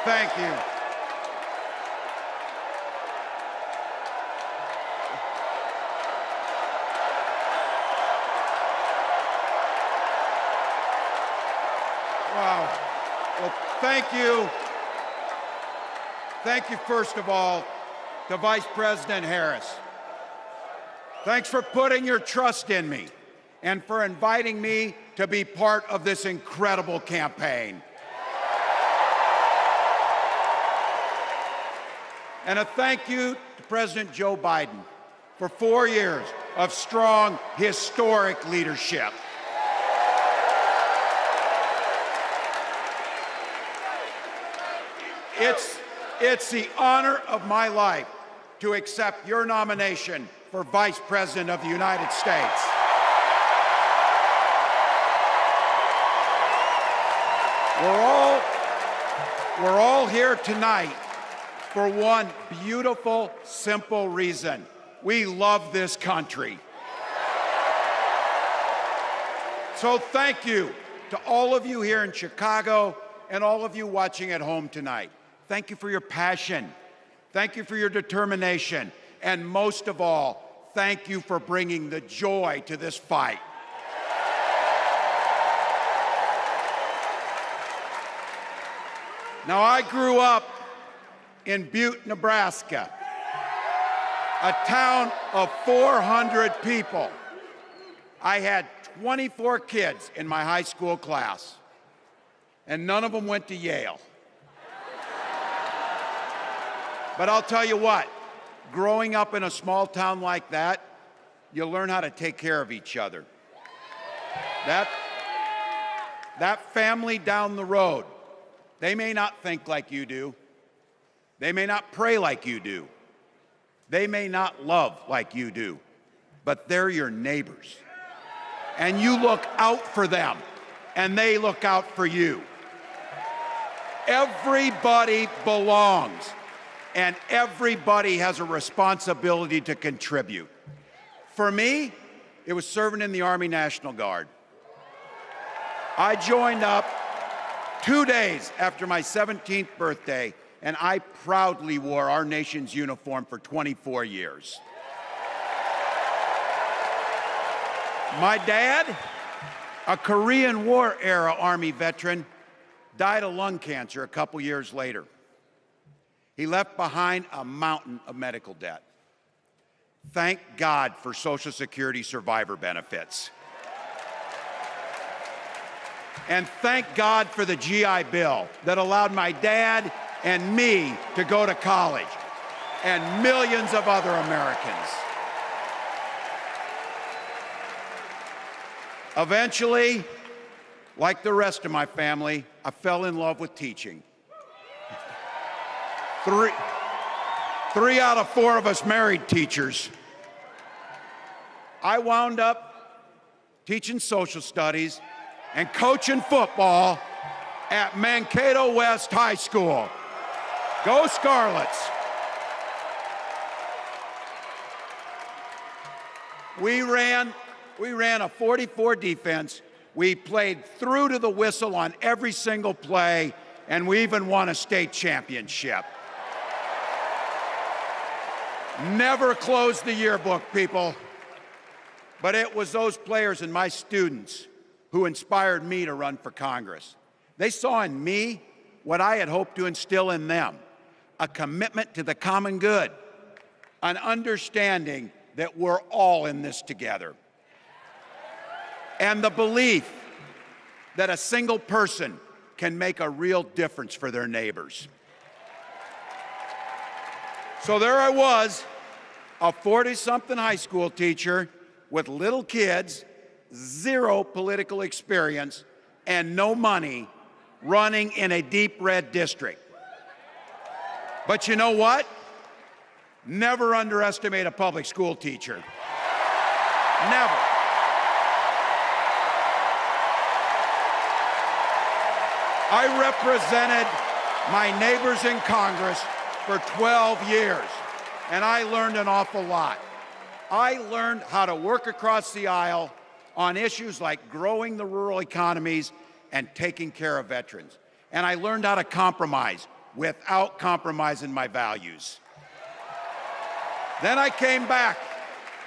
Thank you. Wow. Well, thank you. Thank you, first of all, to Vice President Harris. Thanks for putting your trust in me and for inviting me to be part of this incredible campaign. And a thank you to President Joe Biden for 4 years of strong, historic leadership. It's the honor of my life to accept your nomination for Vice President of the United States. We're all here tonight for one beautiful, simple reason. We love this country. So thank you to all of you here in Chicago and all of you watching at home tonight. Thank you for your passion. Thank you for your determination. And most of all, thank you for bringing the joy to this fight. Now, I grew up in Butte, Nebraska, a town of 400 people. I had 24 kids in my high school class, and none of them went to Yale. But I'll tell you what, growing up in a small town like that, you learn how to take care of each other. That family down the road, they may not think like you do. They may not pray like you do. They may not love like you do, but they're your neighbors. And you look out for them, and they look out for you. Everybody belongs, and everybody has a responsibility to contribute. For me, it was serving in the Army National Guard. I joined up 2 days after my 17th birthday, and I proudly wore our nation's uniform for 24 years. My dad, a Korean War era Army veteran, died of lung cancer a couple years later. He left behind a mountain of medical debt. Thank God for Social Security survivor benefits. And thank God for the GI Bill that allowed my dad and me to go to college, and millions of other Americans. Eventually, like the rest of my family, I fell in love with teaching. Three out of 4 of us married teachers. I wound up teaching social studies and coaching football at Mankato West High School. Go Scarlets! We ran a 44 defense. We played through to the whistle on every single play, and we even won a state championship. Never closed the yearbook, people. But it was those players and my students who inspired me to run for Congress. They saw in me what I had hoped to instill in them, a commitment to the common good, an understanding that we're all in this together, and the belief that a single person can make a real difference for their neighbors. So there I was, a 40-something high school teacher with little kids, 0 political experience, and no money, running in a deep red district. But you know what? Never underestimate a public school teacher. Never. I represented my neighbors in Congress for 12 years, and I learned an awful lot. I learned how to work across the aisle on issues like growing the rural economies and taking care of veterans. And I learned how to compromise without compromising my values. Then I came back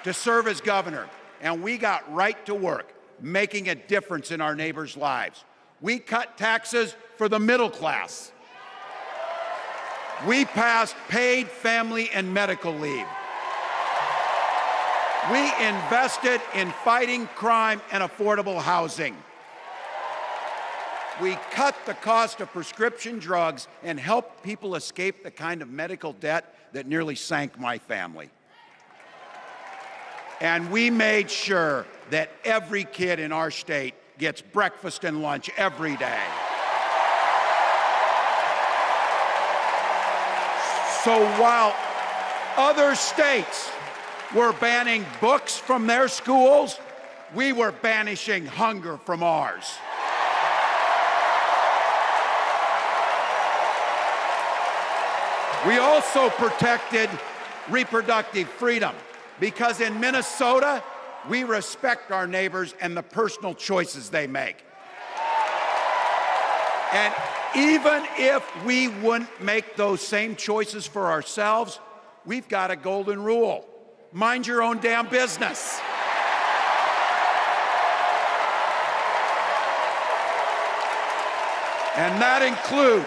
to serve as governor, and we got right to work, making a difference in our neighbors' lives. We cut taxes for the middle class. We passed paid family and medical leave. We invested in fighting crime and affordable housing. We cut the cost of prescription drugs and helped people escape the kind of medical debt that nearly sank my family. And we made sure that every kid in our state gets breakfast and lunch every day. So while other states were banning books from their schools, we were banishing hunger from ours. We also protected reproductive freedom because in Minnesota, we respect our neighbors and the personal choices they make. And even if we wouldn't make those same choices for ourselves, we've got a golden rule. Mind your own damn business. And that includes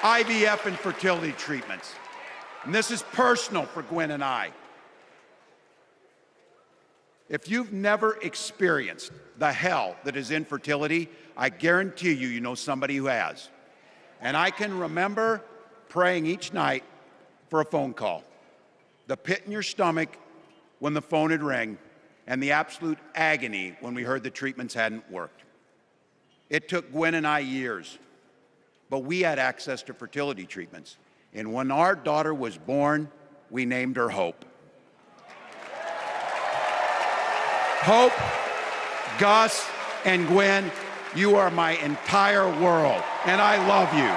IVF and fertility treatments. And this is personal for Gwen and I. If you've never experienced the hell that is infertility, I guarantee you, you know somebody who has. And I can remember praying each night for a phone call. The pit in your stomach when the phone would ring, and the absolute agony when we heard the treatments hadn't worked. It took Gwen and I years, but we had access to fertility treatments. And when our daughter was born, we named her Hope. Hope, Gus, and Gwen, you are my entire world, and I love you.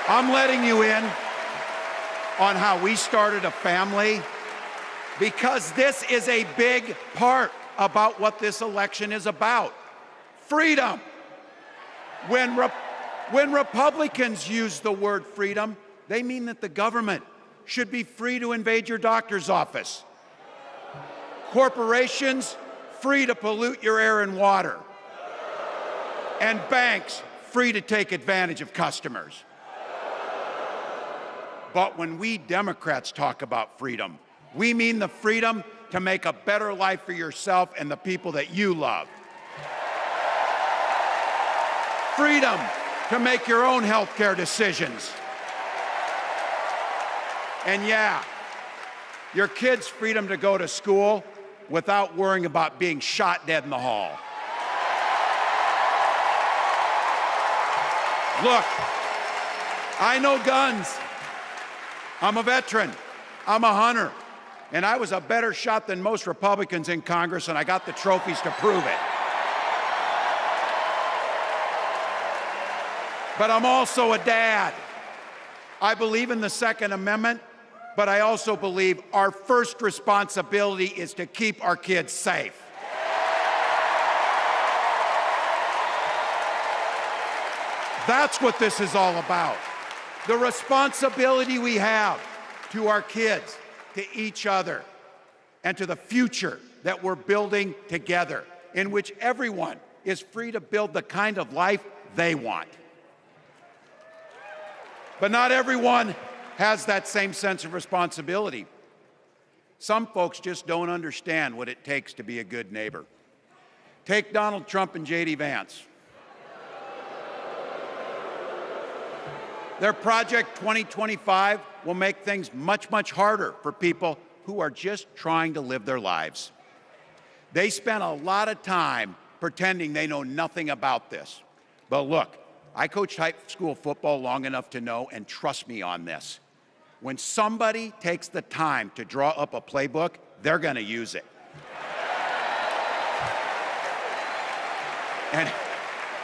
I'm letting you in on how we started a family because this is a big part about what this election is about. Freedom. When Republicans use the word freedom, they mean that the government should be free to invade your doctor's office. Corporations free to pollute your air and water. And banks free to take advantage of customers. But when we Democrats talk about freedom, we mean the freedom to make a better life for yourself and the people that you love. Freedom to make your own healthcare decisions. And yeah, your kids' freedom to go to school without worrying about being shot dead in the hall. Look, I know guns. I'm a veteran. I'm a hunter. And I was a better shot than most Republicans in Congress, and I got the trophies to prove it. But I'm also a dad. I believe in the Second Amendment, but I also believe our first responsibility is to keep our kids safe. That's what this is all about. The responsibility we have to our kids, to each other, and to the future that we're building together, in which everyone is free to build the kind of life they want. But not everyone has that same sense of responsibility. Some folks just don't understand what it takes to be a good neighbor. Take Donald Trump and J.D. Vance. Their Project 2025 will make things much, much harder for people who are just trying to live their lives. They spent a lot of time pretending they know nothing about this. But look, I coached high school football long enough to know, and trust me on this, when somebody takes the time to draw up a playbook, they're going to use it.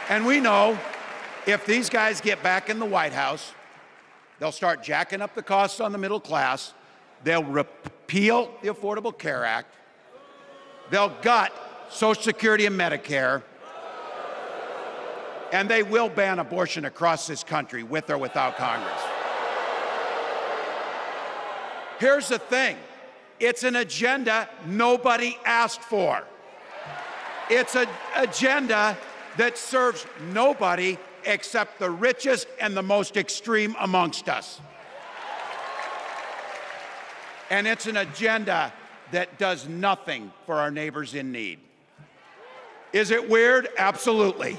And we know if these guys get back in the White House, they'll start jacking up the costs on the middle class, they'll repeal the Affordable Care Act, they'll gut Social Security and Medicare, and they will ban abortion across this country with or without Congress. Here's the thing. It's an agenda nobody asked for. It's an agenda that serves nobody except the richest and the most extreme amongst us. And it's an agenda that does nothing for our neighbors in need. Is it weird? Absolutely.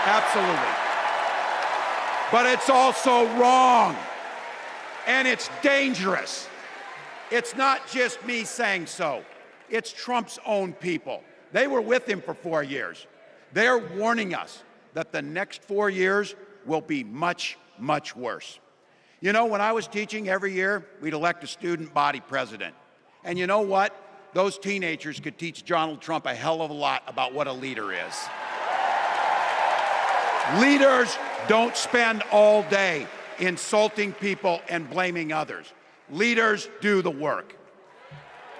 Absolutely. But it's also wrong. And it's dangerous. It's not just me saying so. It's Trump's own people. They were with him for 4 years. They're warning us that the next 4 years will be much, much worse. You know, when I was teaching every year, we'd elect a student body president. And you know what? Those teenagers could teach Donald Trump a hell of a lot about what a leader is. Leaders don't spend all day insulting people and blaming others. Leaders do the work.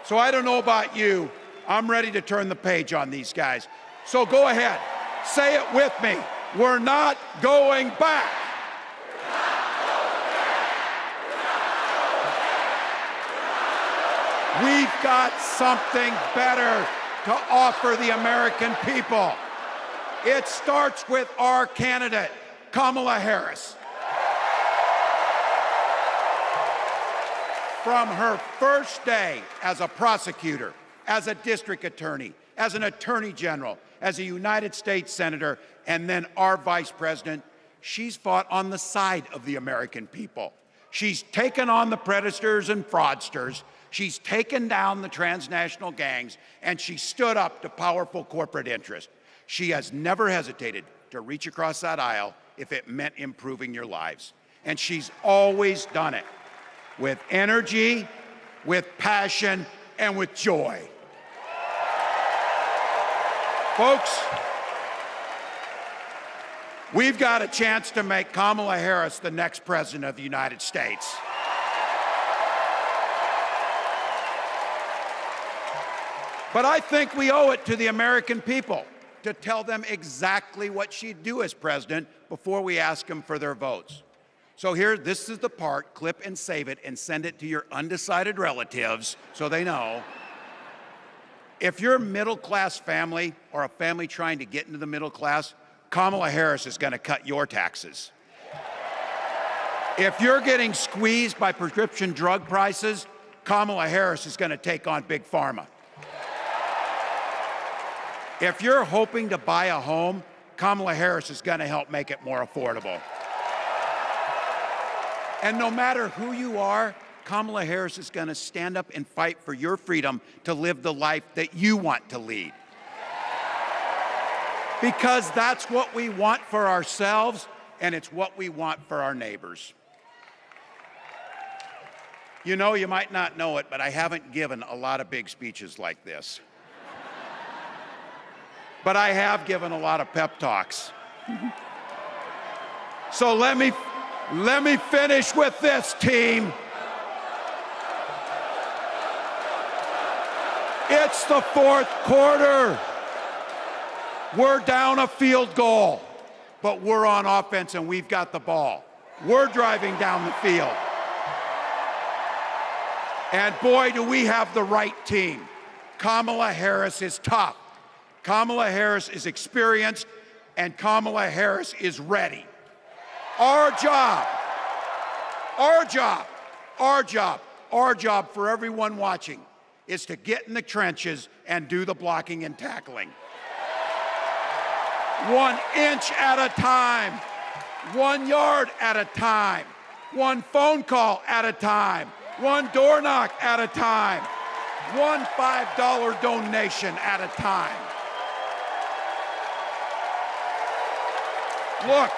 So I don't know about you, I'm ready to turn the page on these guys. So go ahead, say it with me. We're not going back. We've got something better to offer the American people. It starts with our candidate, Kamala Harris. From her first day as a prosecutor, as a district attorney, as an attorney general, as a United States senator, and then our vice president, she's fought on the side of the American people. She's taken on the predators and fraudsters. She's taken down the transnational gangs, and she stood up to powerful corporate interests. She has never hesitated to reach across that aisle if it meant improving your lives. And she's always done it with energy, with passion, and with joy. Folks, we've got a chance to make Kamala Harris the next president of the United States. But I think we owe it to the American people to tell them exactly what she'd do as president before we ask them for their votes. So here, this is the part, clip and save it and send it to your undecided relatives so they know. If you're a middle-class family or a family trying to get into the middle class, Kamala Harris is going to cut your taxes. If you're getting squeezed by prescription drug prices, Kamala Harris is going to take on Big Pharma. If you're hoping to buy a home, Kamala Harris is going to help make it more affordable. And no matter who you are, Kamala Harris is going to stand up and fight for your freedom to live the life that you want to lead. Because that's what we want for ourselves, and it's what we want for our neighbors. You know, you might not know it, but I haven't given a lot of big speeches like this. But I have given a lot of pep talks. So let me finish with this, team. It's the fourth quarter. We're down a field goal, but we're on offense and we've got the ball. We're driving down the field. And boy, do we have the right team. Kamala Harris is tough. Kamala Harris is experienced, and Kamala Harris is ready. Our job for everyone watching is to get in the trenches and do the blocking and tackling. 1 inch at a time, 1 yard at a time, 1 phone call at a time, 1 door knock at a time, 1 $5 donation at a time. Look,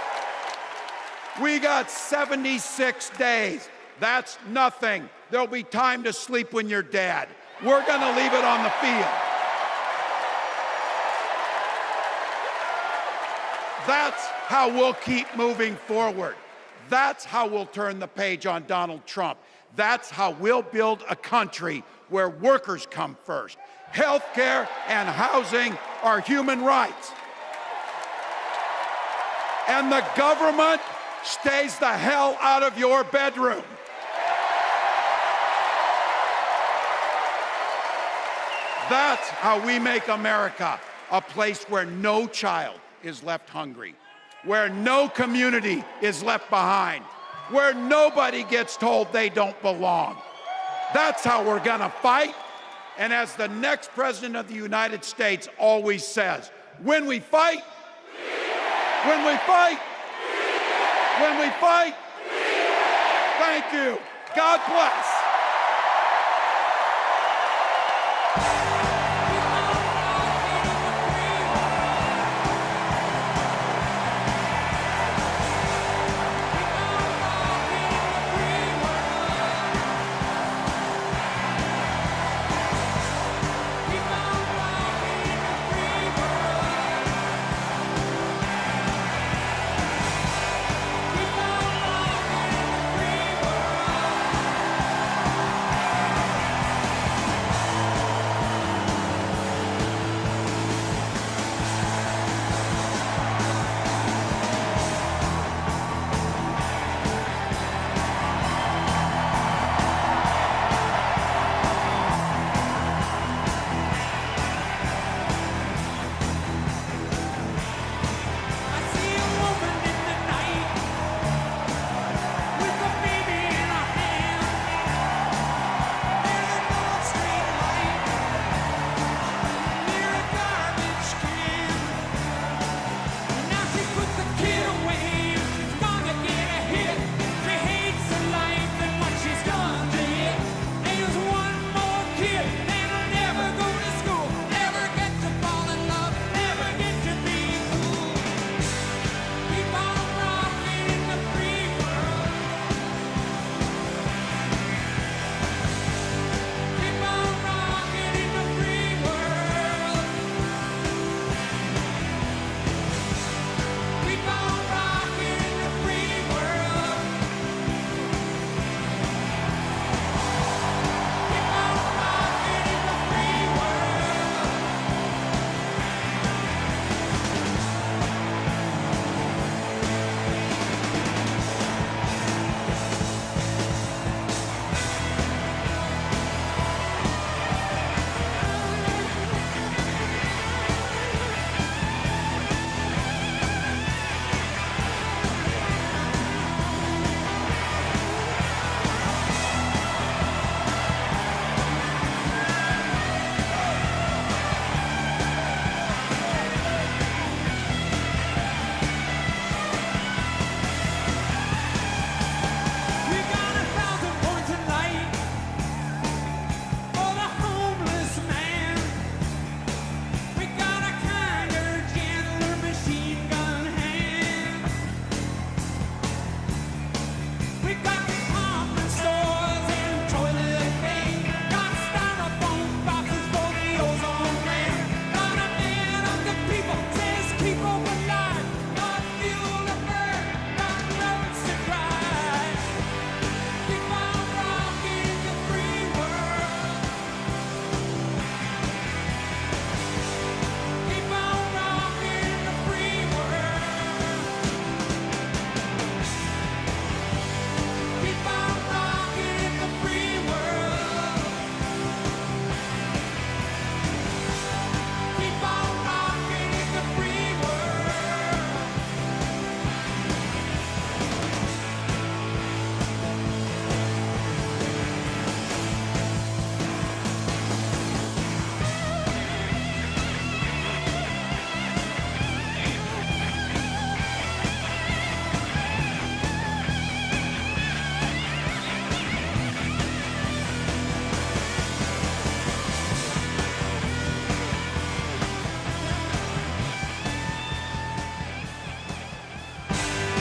we got 76 days. That's nothing. There'll be time to sleep when you're dead. We're going to leave it on the field. That's how we'll keep moving forward. That's how we'll turn the page on Donald Trump. That's how we'll build a country where workers come first. Health care and housing are human rights. And the government stays the hell out of your bedroom. That's how we make America a place where no child is left hungry, where no community is left behind, where nobody gets told they don't belong. That's how we're gonna fight. And as the next president of the United States always says, when we fight, when we fight, when we fight, thank you. God bless.